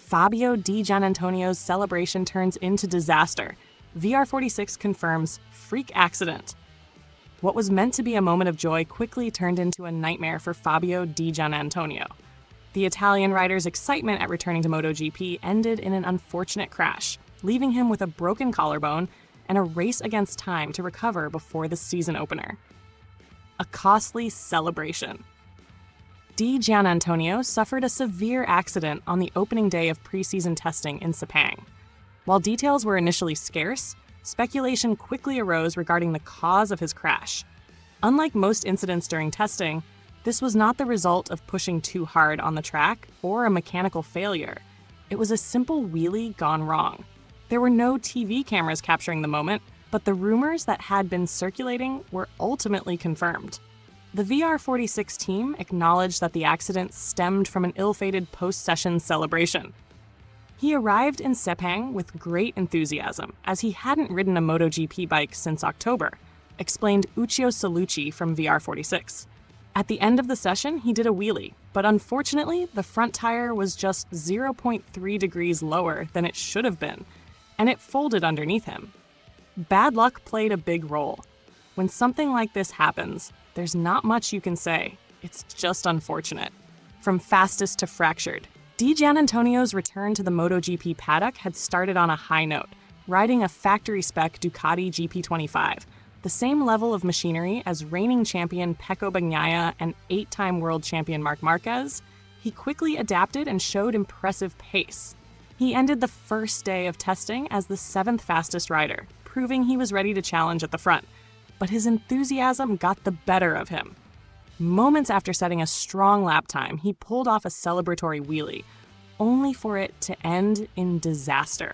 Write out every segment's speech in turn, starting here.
Fabio Di Giannantonio's celebration turns into disaster. VR46 confirms freak accident. What was meant to be a moment of joy quickly turned into a nightmare for Fabio Di Giannantonio. The Italian rider's excitement at returning to MotoGP ended in an unfortunate crash, leaving him with a broken collarbone and a race against time to recover before the season opener. A costly celebration. Di Giannantonio suffered a severe accident on the opening day of preseason testing in Sepang. While details were initially scarce, speculation quickly arose regarding the cause of his crash. Unlike most incidents during testing, this was not the result of pushing too hard on the track or a mechanical failure. It was a simple wheelie gone wrong. There were no TV cameras capturing the moment, but the rumors that had been circulating were ultimately confirmed. The VR46 team acknowledged that the accident stemmed from an ill-fated post-session celebration. He arrived in Sepang with great enthusiasm, as he hadn't ridden a MotoGP bike since October, explained Uccio Salucci from VR46. At the end of the session, he did a wheelie, but unfortunately, the front tire was just 0.3 degrees lower than it should have been, and it folded underneath him. Bad luck played a big role. When something like this happens, there's not much you can say. It's just unfortunate. From fastest to fractured, Di Giannantonio's return to the MotoGP paddock had started on a high note, riding a factory-spec Ducati GP25, the same level of machinery as reigning champion Pecco Bagnaia and 8-time world champion Marc Marquez. He quickly adapted and showed impressive pace. He ended the first day of testing as the 7th fastest rider, proving he was ready to challenge at the front. But his enthusiasm got the better of him. Moments after setting a strong lap time, he pulled off a celebratory wheelie, only for it to end in disaster.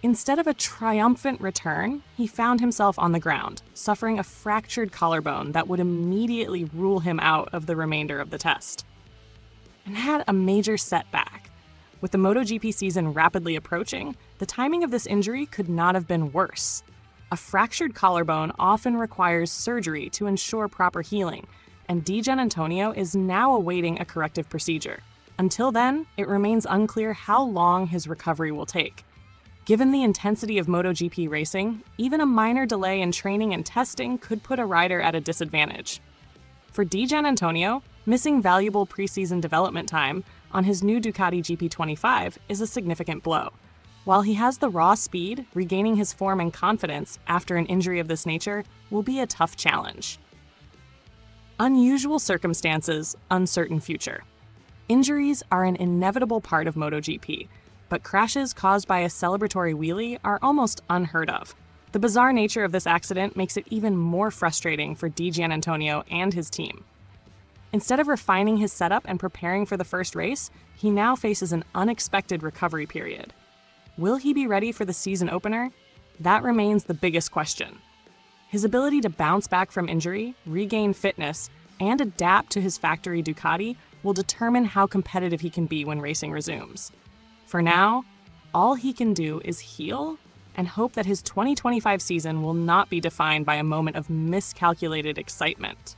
Instead of a triumphant return, he found himself on the ground, suffering a fractured collarbone that would immediately rule him out of the remainder of the test. And had a major setback. With the MotoGP season rapidly approaching, the timing of this injury could not have been worse. A fractured collarbone often requires surgery to ensure proper healing, and Di Giannantonio is now awaiting a corrective procedure. Until then, it remains unclear how long his recovery will take. Given the intensity of MotoGP racing, even a minor delay in training and testing could put a rider at a disadvantage. For Di Giannantonio, missing valuable preseason development time on his new Ducati GP25 is a significant blow. While he has the raw speed, regaining his form and confidence after an injury of this nature will be a tough challenge. Unusual circumstances, uncertain future. Injuries are an inevitable part of MotoGP, but crashes caused by a celebratory wheelie are almost unheard of. The bizarre nature of this accident makes it even more frustrating for Di Giannantonio and his team. Instead of refining his setup and preparing for the first race, he now faces an unexpected recovery period. Will he be ready for the season opener? That remains the biggest question. His ability to bounce back from injury, regain fitness, and adapt to his factory Ducati will determine how competitive he can be when racing resumes. For now, all he can do is heal and hope that his 2025 season will not be defined by a moment of miscalculated excitement.